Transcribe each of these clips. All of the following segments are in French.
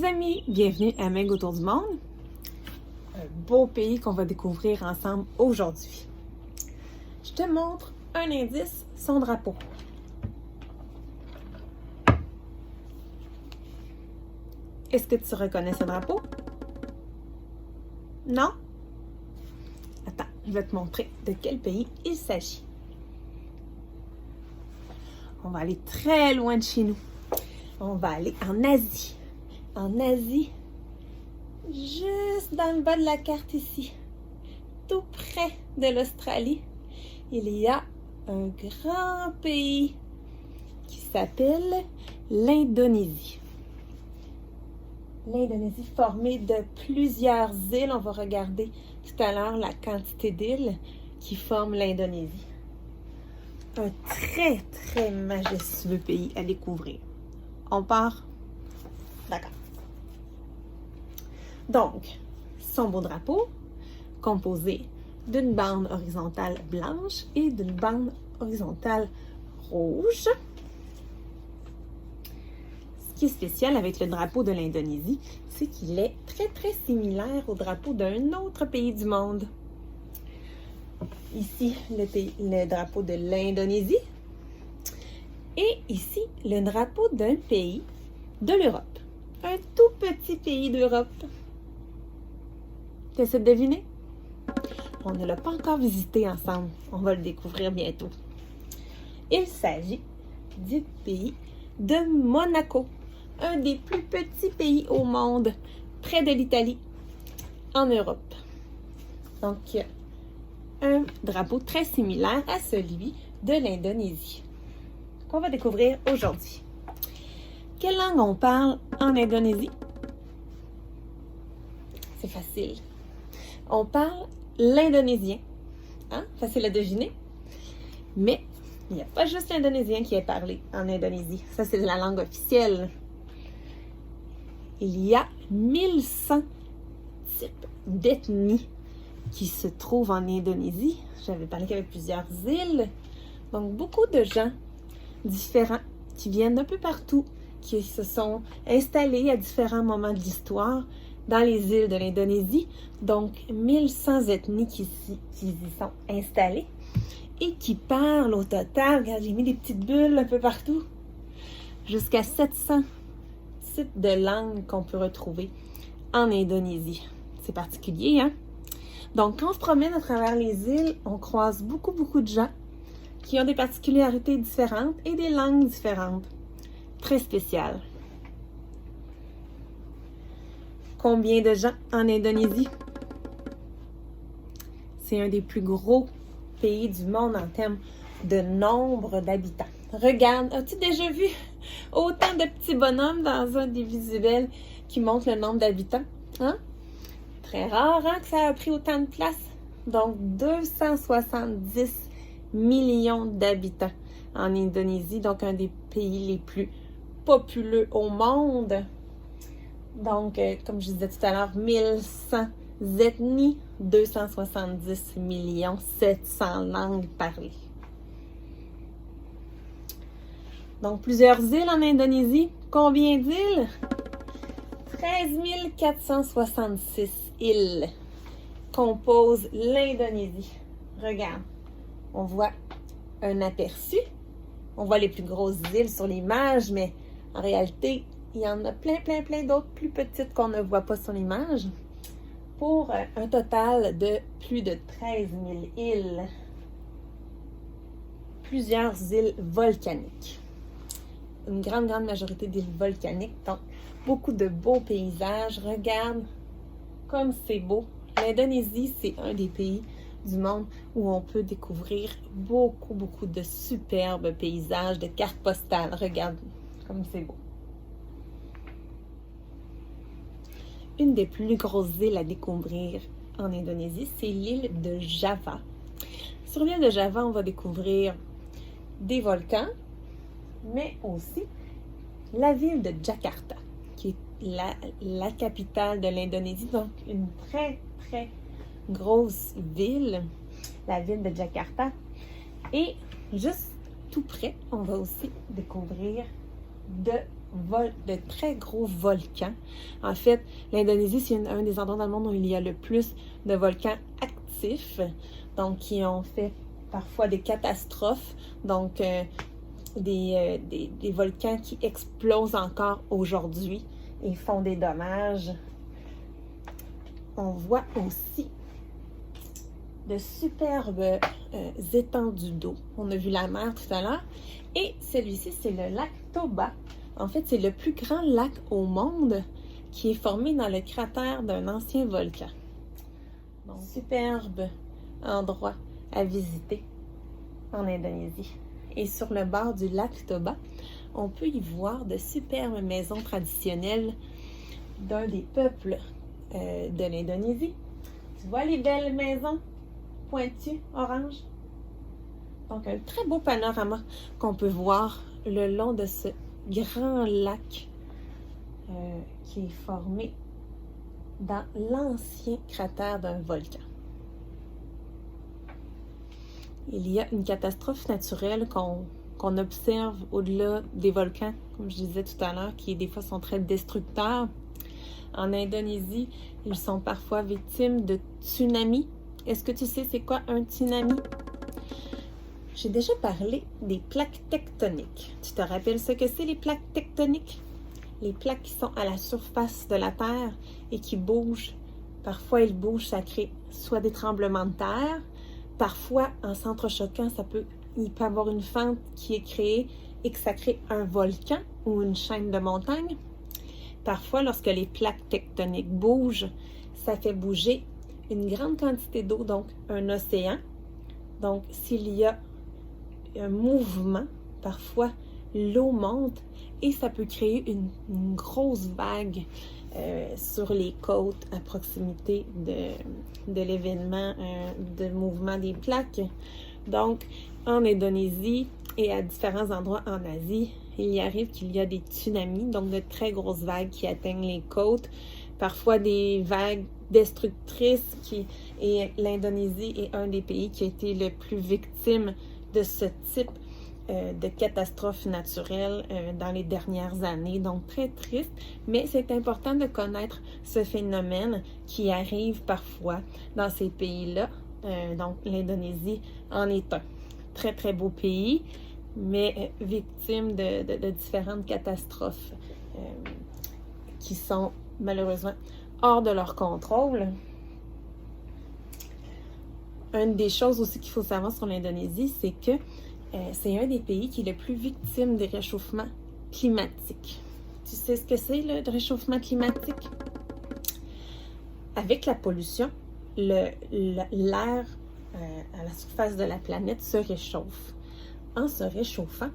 amis, bienvenue à Meg autour du monde. Un beau pays qu'on va découvrir ensemble aujourd'hui. Je te montre un indice, son drapeau. Est-ce que tu reconnais ce drapeau? Non? Attends, je vais te montrer de quel pays il s'agit. On va aller très loin de chez nous. On va aller en Asie. En Asie, juste dans le bas de la carte ici, tout près de l'Australie, il y a un grand pays qui s'appelle l'Indonésie. L'Indonésie formée de plusieurs îles. On va regarder tout à l'heure la quantité d'îles qui forment l'Indonésie. Un très, très majestueux pays à découvrir. On part? D'accord. Donc, son beau drapeau, composé d'une bande horizontale blanche et d'une bande horizontale rouge. Ce qui est spécial avec le drapeau de l'Indonésie, c'est qu'il est très, très similaire au drapeau d'un autre pays du monde. Ici, le drapeau de l'Indonésie. Et ici, le drapeau d'un pays de l'Europe. Un tout petit pays d'Europe. Tu essaies de deviner? On ne l'a pas encore visité ensemble. On va le découvrir bientôt. Il s'agit du pays de Monaco. Un des plus petits pays au monde, près de l'Italie, en Europe. Donc, un drapeau très similaire à celui de l'Indonésie, qu'on va découvrir aujourd'hui. Quelle langue on parle en Indonésie? C'est facile. On parle l'indonésien. Hein? Facile à deviner. Mais il n'y a pas juste l'indonésien qui est parlé en Indonésie. Ça, c'est la langue officielle. Il y a 1100 types d'ethnies qui se trouvent en Indonésie. J'avais parlé qu'il y avait plusieurs îles. Donc, beaucoup de gens différents qui viennent d'un peu partout, qui se sont installés à différents moments de l'histoire dans les îles de l'Indonésie. Donc, 1100 ethnies qui y sont installées et qui parlent au total, regarde, j'ai mis des petites bulles un peu partout, jusqu'à 700 types de langues qu'on peut retrouver en Indonésie. C'est particulier, hein? Donc, quand on se promène à travers les îles, on croise beaucoup de gens qui ont des particularités différentes et des langues différentes. Très spéciales. Combien de gens en Indonésie? C'est un des plus gros pays du monde en termes de nombre d'habitants. Regarde, as-tu déjà vu autant de petits bonhommes dans un des visuels qui montre le nombre d'habitants? Hein? Très rare, hein, que ça a pris autant de place. Donc, 270 millions d'habitants en Indonésie, donc un des pays les plus populeux au monde. Donc, comme je disais tout à l'heure, 1100 ethnies, 270 millions, 700 langues parlées. Donc, plusieurs îles en Indonésie. Combien d'îles? 13 466 îles composent l'Indonésie. Regarde, on voit un aperçu. On voit les plus grosses îles sur l'image, mais en réalité, il y en a plein d'autres plus petites qu'on ne voit pas sur l'image, pour un total de plus de 13 000 îles. Plusieurs îles volcaniques. Une grande majorité d'îles volcaniques, donc beaucoup de beaux paysages. Regarde comme c'est beau. L'Indonésie, c'est un des pays du monde où on peut découvrir beaucoup de superbes paysages, de cartes postales. Regarde comme c'est beau. Une des plus grosses îles à découvrir en Indonésie, c'est l'île de Java. Sur l'île de Java, on va découvrir des volcans, mais aussi la ville de Jakarta, qui est la capitale de l'Indonésie, donc une très grosse ville, la ville de Jakarta. Et juste tout près, on va aussi découvrir de de très gros volcans. En fait, l'Indonésie, c'est un des endroits dans le monde où il y a le plus de volcans actifs, donc qui ont fait parfois des catastrophes, donc des volcans qui explosent encore aujourd'hui et font des dommages. On voit aussi de superbes étendues d'eau. On a vu la mer tout à l'heure. Et celui-ci, c'est le lac Toba. En fait, c'est le plus grand lac au monde qui est formé dans le cratère d'un ancien volcan. Donc, superbe endroit à visiter en Indonésie. Et sur le bord du lac Toba, on peut y voir de superbes maisons traditionnelles d'un des peuples de l'Indonésie. Tu vois les belles maisons pointues, orange? Donc, un très beau panorama qu'on peut voir le long de ce grand lac qui est formé dans l'ancien cratère d'un volcan. Il y a une catastrophe naturelle qu'on observe au-delà des volcans, comme je disais tout à l'heure, qui des fois sont très destructeurs. En Indonésie, ils sont parfois victimes de tsunamis. Est-ce que tu sais c'est quoi un tsunami? J'ai déjà parlé des plaques tectoniques. Tu te rappelles ce que c'est les plaques tectoniques? Les plaques qui sont à la surface de la Terre et qui bougent. Parfois, ils bougent, ça crée soit des tremblements de terre. Parfois, en s'entrechoquant, il peut y avoir une fente qui est créée et que ça crée un volcan ou une chaîne de montagnes. Parfois, lorsque les plaques tectoniques bougent, ça fait bouger une grande quantité d'eau, donc un océan. Donc, s'il y a un mouvement, parfois l'eau monte et ça peut créer une grosse vague sur les côtes à proximité de l'événement de mouvement des plaques. Donc, en Indonésie et à différents endroits en Asie, il y arrive qu'il y a des tsunamis, donc de très grosses vagues qui atteignent les côtes, parfois des vagues destructrices et l'Indonésie est un des pays qui a été le plus victime de ce type de catastrophe naturelle dans les dernières années. Donc, très triste, mais c'est important de connaître ce phénomène qui arrive parfois dans ces pays-là. Donc, l'Indonésie en est un très, très beau pays, mais victime de différentes catastrophes qui sont malheureusement hors de leur contrôle. Une des choses aussi qu'il faut savoir sur l'Indonésie, c'est que c'est un des pays qui est le plus victime des réchauffements climatiques. Tu sais ce que c'est le réchauffement climatique? Avec la pollution, l'air à la surface de la planète se réchauffe. En se réchauffant,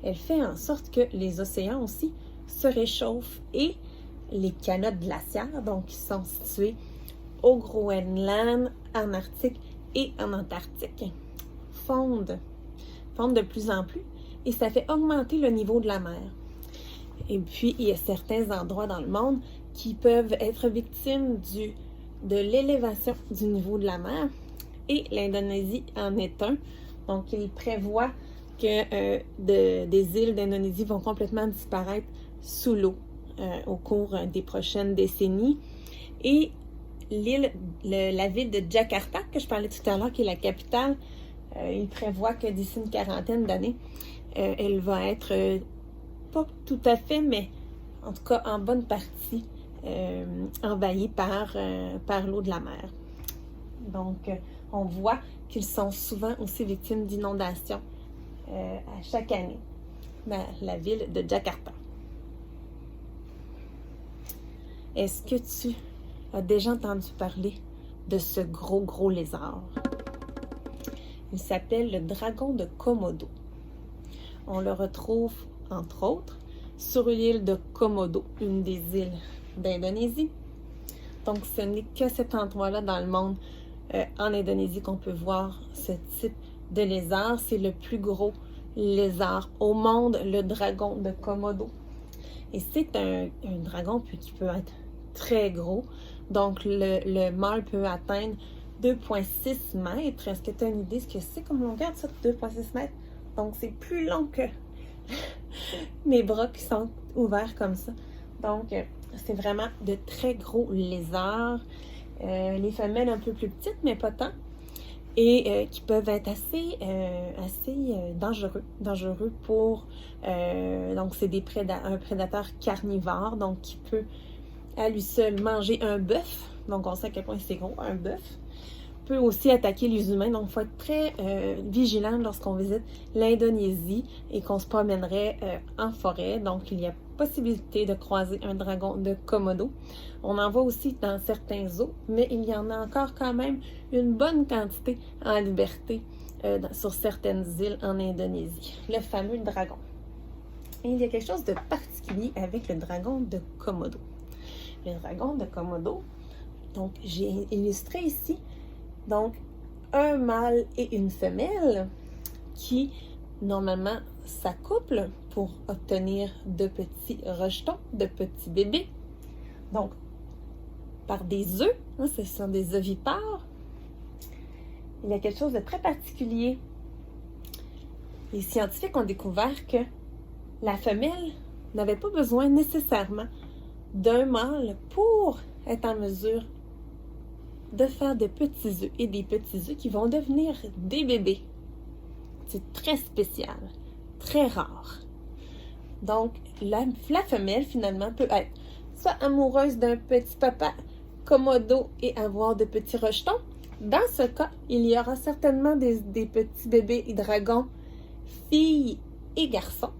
elle fait en sorte que les océans aussi se réchauffent et les calottes glaciaires, donc qui sont situées au Groenland, en Arctique et en Antarctique, fondent de plus en plus et ça fait augmenter le niveau de la mer. Et puis, il y a certains endroits dans le monde qui peuvent être victimes de l'élévation du niveau de la mer et l'Indonésie en est un. Donc, il prévoit que des îles d'Indonésie vont complètement disparaître sous l'eau au cours des prochaines décennies. Et la ville de Jakarta, que je parlais tout à l'heure, qui est la capitale, il prévoit que d'ici une quarantaine d'années, elle va être, pas tout à fait, mais en tout cas en bonne partie, envahie par l'eau de la mer. Donc, on voit qu'ils sont souvent aussi victimes d'inondations à chaque année, la ville de Jakarta. Est-ce que tu as déjà entendu parler de ce gros lézard? Il s'appelle le dragon de Komodo. On le retrouve, entre autres, sur l'île de Komodo, une des îles d'Indonésie. Donc, ce n'est que cet endroit-là dans le monde, en Indonésie, qu'on peut voir ce type de lézard. C'est le plus gros lézard au monde, le dragon de Komodo. Et c'est un dragon qui peut être très gros. Donc, le mâle peut atteindre 2,6 mètres. Est-ce que tu as une idée de ce que c'est comme longueur de ça, 2,6 mètres? Donc, c'est plus long que mes bras qui sont ouvert comme ça. Donc, c'est vraiment de très gros lézards. Les femelles un peu plus petites, mais pas tant. Et qui peuvent être assez dangereux pour... donc, c'est un prédateur carnivore, donc qui peut à lui seul manger un bœuf. Donc, on sait à quel point c'est gros, un bœuf. Peut aussi attaquer les humains. Donc, il faut être très vigilant lorsqu'on visite l'Indonésie et qu'on se promènerait en forêt. Donc, il y a possibilité de croiser un dragon de Komodo. On en voit aussi dans certains zoos, mais il y en a encore quand même une bonne quantité en liberté sur certaines îles en Indonésie. Le fameux dragon. Et il y a quelque chose de particulier avec le dragon de Komodo. Le dragon de Komodo, donc j'ai illustré ici, donc un mâle et une femelle qui normalement s'accouplent pour obtenir de petits rejetons, de petits bébés. Donc, par des œufs, hein, ce sont des ovipares. Il y a quelque chose de très particulier. Les scientifiques ont découvert que la femelle n'avait pas besoin nécessairement d'un mâle pour être en mesure de faire de petits œufs et des petits œufs qui vont devenir des bébés. C'est très spécial, très rare. Donc, la femelle, finalement, peut être soit amoureuse d'un petit papa Komodo et avoir de petits rejetons. Dans ce cas, il y aura certainement des petits bébés dragons, filles et garçons.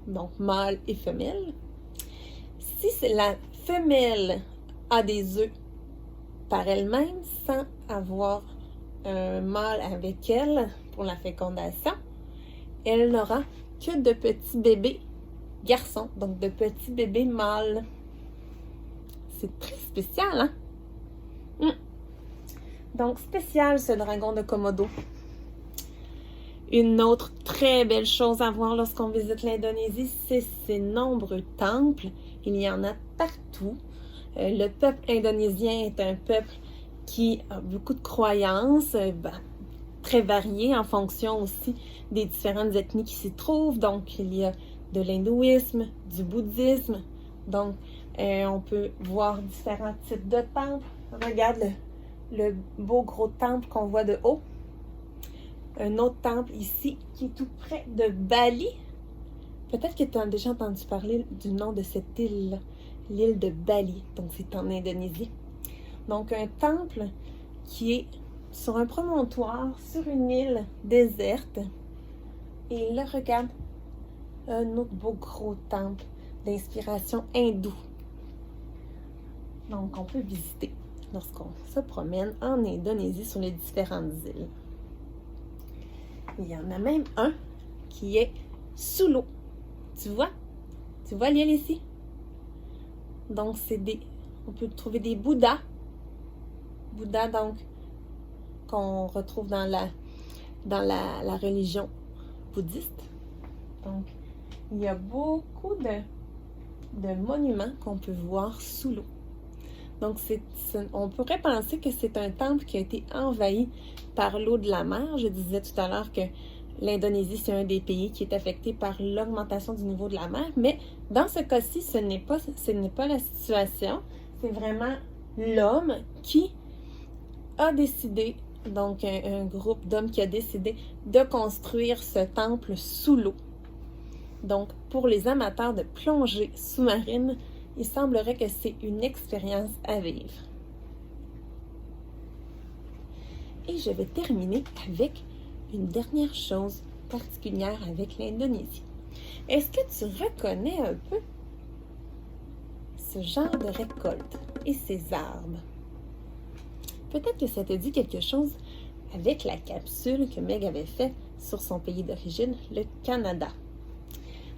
Donc, mâle et femelle. Si la femelle a des œufs par elle-même, sans avoir un mâle avec elle pour la fécondation, elle n'aura que de petits bébés garçons, donc de petits bébés mâles. C'est très spécial, hein? Donc, spécial ce dragon de Komodo. Une autre très belle chose à voir lorsqu'on visite l'Indonésie, c'est ses nombreux temples. Il y en a partout. Le peuple indonésien est un peuple qui a beaucoup de croyances, très variées en fonction aussi des différentes ethnies qui s'y trouvent. Donc, il y a de l'hindouisme, du bouddhisme. Donc, on peut voir différents types de temples. Regarde le beau gros temple qu'on voit de haut. Un autre temple ici qui est tout près de Bali. Peut-être que tu as déjà entendu parler du nom de cette île, l'île de Bali. Donc, c'est en Indonésie. Donc, un temple qui est sur un promontoire, sur une île déserte. Et là, regarde, un autre beau gros temple d'inspiration hindoue. Donc, on peut visiter lorsqu'on se promène en Indonésie sur les différentes îles. Il y en a même un qui est sous l'eau. Tu vois? Tu vois l'île ici? Donc, on peut trouver des Bouddhas. Bouddhas, donc, qu'on retrouve dans la religion bouddhiste. Donc, il y a beaucoup de monuments qu'on peut voir sous l'eau. Donc, on pourrait penser que c'est un temple qui a été envahi par l'eau de la mer. Je disais tout à l'heure que l'Indonésie, c'est un des pays qui est affecté par l'augmentation du niveau de la mer. Mais dans ce cas-ci, ce n'est pas la situation. C'est vraiment l'homme qui a décidé, donc un groupe d'hommes qui a décidé de construire ce temple sous l'eau. Donc, pour les amateurs de plongée sous-marine, il semblerait que c'est une expérience à vivre. Et je vais terminer avec une dernière chose particulière avec l'Indonésie. Est-ce que tu reconnais un peu ce genre de récolte et ces arbres? Peut-être que ça te dit quelque chose avec la capsule que Meg avait faite sur son pays d'origine, le Canada.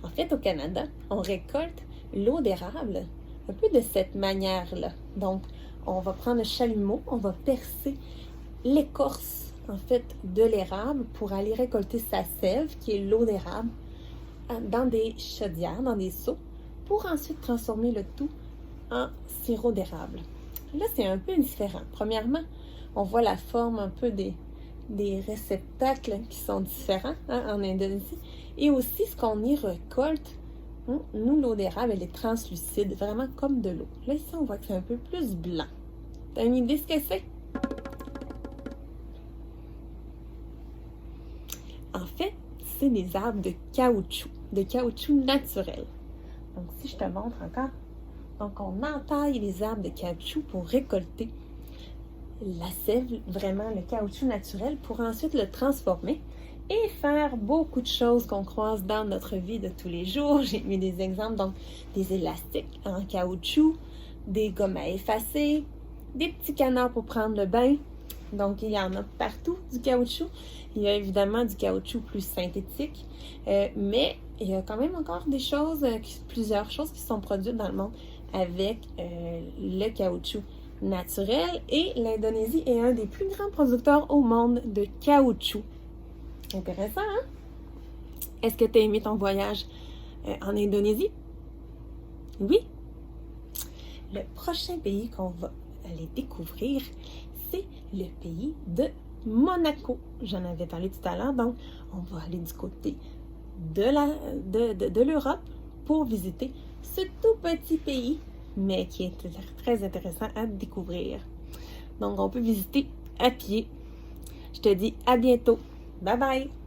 En fait, au Canada, on récolte l'eau d'érable un peu de cette manière-là. Donc, on va prendre le chalumeau, on va percer l'écorce, en fait, de l'érable pour aller récolter sa sève, qui est l'eau d'érable, dans des chaudières, dans des seaux, pour ensuite transformer le tout en sirop d'érable. Là, c'est un peu différent. Premièrement, on voit la forme un peu des réceptacles qui sont différents en Indonésie. Et aussi, ce qu'on y récolte Nous, l'eau d'érable, elle est translucide, vraiment comme de l'eau. Là, ici, on voit que c'est un peu plus blanc. T'as une idée ce que c'est? En fait, c'est des arbres de caoutchouc naturel. Donc, si je te montre encore, donc on entaille les arbres de caoutchouc pour récolter la sève, vraiment le caoutchouc naturel, pour ensuite le transformer et faire beaucoup de choses qu'on croise dans notre vie de tous les jours. J'ai mis des exemples, donc des élastiques en caoutchouc, des gommes à effacer, des petits canards pour prendre le bain. Donc, il y en a partout du caoutchouc. Il y a évidemment du caoutchouc plus synthétique, mais il y a quand même encore des choses, plusieurs choses qui sont produites dans le monde avec le caoutchouc naturel. Et l'Indonésie est un des plus grands producteurs au monde de caoutchouc. Intéressant, hein? Est-ce que tu as aimé ton voyage en Indonésie? Oui? Le prochain pays qu'on va aller découvrir, c'est le pays de Monaco. J'en avais parlé tout à l'heure, donc on va aller du côté de l'Europe pour visiter ce tout petit pays, mais qui est très intéressant à découvrir. Donc on peut visiter à pied. Je te dis à bientôt. Bye bye!